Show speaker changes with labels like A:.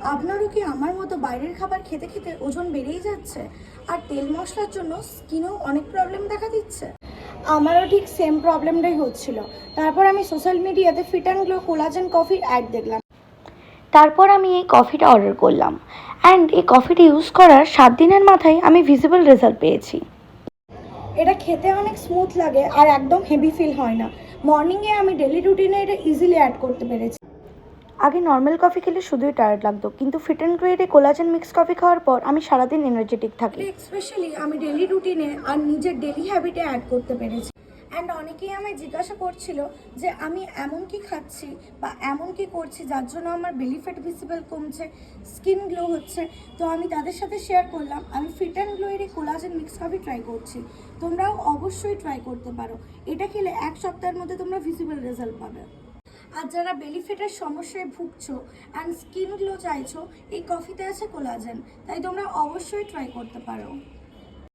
A: আপনারও কি আমার মতো বাইরের খাবার খেতে খেতে ওজন বেড়েই যাচ্ছে আর তেল মশলার জন্য স্কিনেও অনেক প্রবলেম দেখা দিচ্ছে? আমারও ঠিক সেম প্রবলেমটাই হচ্ছিল। তারপর আমি সোশ্যাল মিডিয়াতে ফিট অ্যান্ড গ্লো কোলাজেন কফির অ্যাড দেখলাম।
B: তারপর আমি এই কফিটা অর্ডার করলাম অ্যান্ড এই কফিটি ইউজ করার 7 দিনের মাথায় আমি ভিজিবল রেজাল্ট পেয়েছি।
A: এটা খেতে অনেক স্মুথ লাগে আর একদম হেভি ফিল হয় না। মর্নিংয়ে আমি ডেলি রুটিনে এটা ইজিলি অ্যাড করতে পেরেছি।
B: আগে নর্মাল কফি খেলে শুধুই টায়ার্ড লাগতো, কিন্তু ফিট অ্যান্ড গ্লোয়ের এই কোলাজেন মিক্স কফি খাওয়ার পর আমি সারাদিন এনার্জেটিক থাকি।
A: স্পেশালি আমি ডেলি রুটিনে আর নিজের ডেলি হ্যাবিটে অ্যাড করতে পেরেছি। অ্যান্ড অনেকেই আমায় জিজ্ঞাসা করছিল যে আমি এমন কি খাচ্ছি বা এমন কি করছি যার জন্য আমার বেলি ফ্যাট ভিজিবল কমছে, স্কিন গ্লো হচ্ছে। তো আমি তাদের সাথে শেয়ার করলাম আমি ফিট অ্যান্ড গ্লোয়ের এই কোলাজেন মিক্স কফি ট্রাই করছি। তোমরাও অবশ্যই ট্রাই করতে পারো। এটা খেলে 1 সপ্তাহের মধ্যে তোমরা ভিজিবল রেজাল্ট পাবে। আর যারা বেলি ফ্যাটের সমস্যায় ভুগছো অ্যান্ড স্কিন গ্লো চাইছো, এই কফিতে আছে কোলাজেন, তাই তোমরা অবশ্যই ট্রাই করতে পারো।